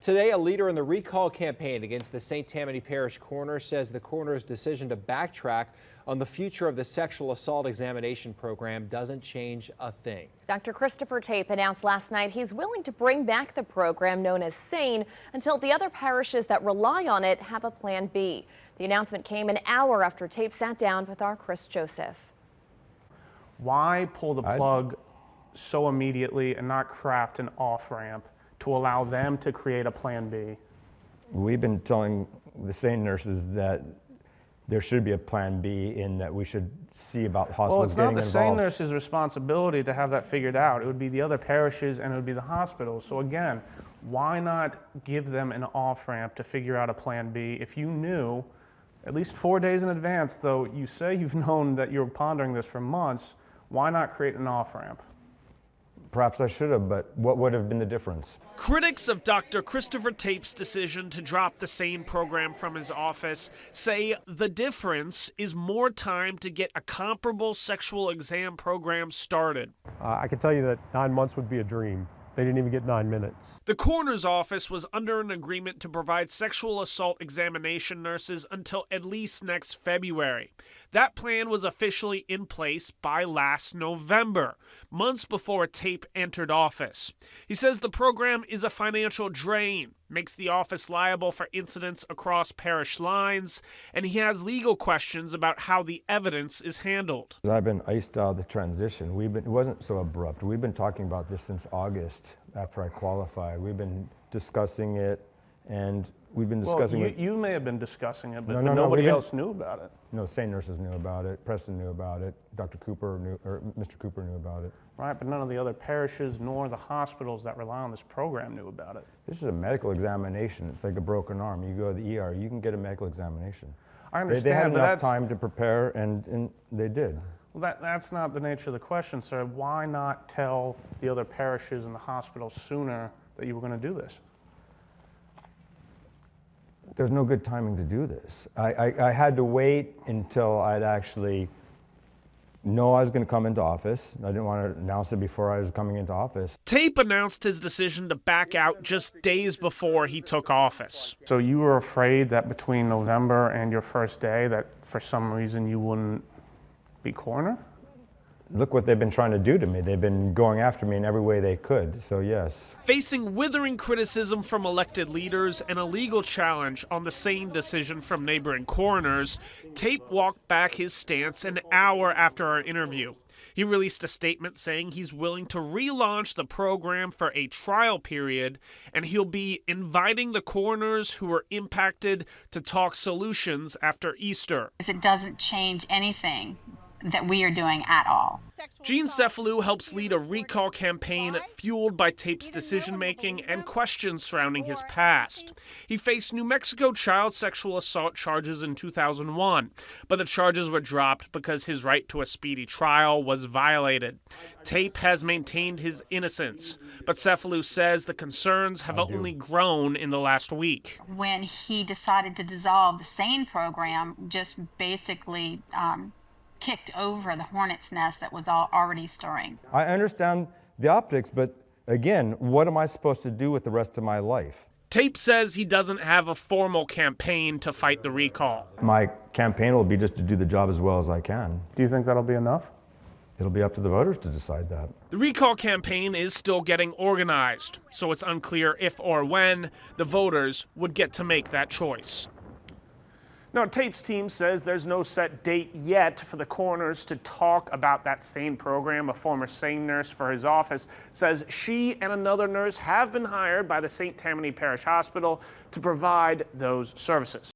Today, a leader in the recall campaign against the St. Tammany Parish coroner says the coroner's decision to backtrack on the future of the sexual assault examination program doesn't change a thing. Dr. Christopher Tape announced last night he's willing to bring back the program known as SANE until the other parishes that rely on it have a plan B. The announcement came an hour after Tape sat down with our Chris Joseph. Why pull the plug so immediately and not craft an off-ramp to allow them to create a plan B? We've been telling the SANE nurses that there should be a plan B in that we should see about hospitals getting involved. Well, it's not the SANE nurses' responsibility to have that figured out. It would be the other parishes and it would be the hospitals. So again, why not give them an off-ramp to figure out a plan B if you knew at least 4 days in advance, though you say you've known that you're pondering this for months, why not create an off-ramp? Perhaps I should have, but what would have been the difference? Critics of Dr. Christopher Tape's decision to drop the SANE program from his office say the difference is more time to get a comparable sexual exam program started. I can tell you that 9 months would be a dream. They didn't even get 9 minutes. The coroner's office was under an agreement to provide sexual assault examination nurses until at least next February. That plan was officially in place by last November, months before Tape entered office. He says the program is a financial drain, makes the office liable for incidents across parish lines, and he has legal questions about how the evidence is handled. I've been iced out of the transition. It wasn't so abrupt. We've been talking about this since August after I qualified. We've been discussing it, and we've been discussing it. You may have been discussing it, but nobody else knew about it. No, SANE nurses knew about it. Preston knew about it. Dr. Cooper knew, or Mr. Cooper knew about it. Right, but none of the other parishes nor the hospitals that rely on this program knew about it. This is a medical examination. It's like a broken arm. You go to the ER, you can get a medical examination. I understand, they had but enough time to prepare, and they did. Well, that's not the nature of the question, sir. Why not tell the other parishes and the hospitals sooner that you were going to do this? There's no good timing to do this. I had to wait until I'd actually know I was going to come into office. I didn't want to announce it before I was coming into office. Tape announced his decision to back out just days before he took office. So you were afraid that between November and your first day that for some reason you wouldn't be coroner? Look what they've been trying to do to me. They've been going after me in every way they could, so yes. Facing withering criticism from elected leaders and a legal challenge on the SANE decision from neighboring coroners, Tape walked back his stance an hour after our interview. He released a statement saying he's willing to relaunch the program for a trial period, and he'll be inviting the coroners who were impacted to talk solutions after Easter. It doesn't change anything that we are doing at all. Gene Cephalou helps lead a recall campaign fueled by Tape's decision-making and questions surrounding his past. He faced New Mexico child sexual assault charges in 2001, but the charges were dropped because his right to a speedy trial was violated. Tape has maintained his innocence, but Cephalou says the concerns have only grown in the last week. When he decided to dissolve the SANE program, just basically kicked over the hornet's nest that was already stirring. I understand the optics, but again, what am I supposed to do with the rest of my life? Tape says he doesn't have a formal campaign to fight the recall. My campaign will be just to do the job as well as I can. Do you think that'll be enough? It'll be up to the voters to decide that. The recall campaign is still getting organized, so it's unclear if or when the voters would get to make that choice. Now, Tape's team says there's no set date yet for the coroners to talk about that SANE program. A former SANE nurse for his office says she and another nurse have been hired by the St. Tammany Parish Hospital to provide those services.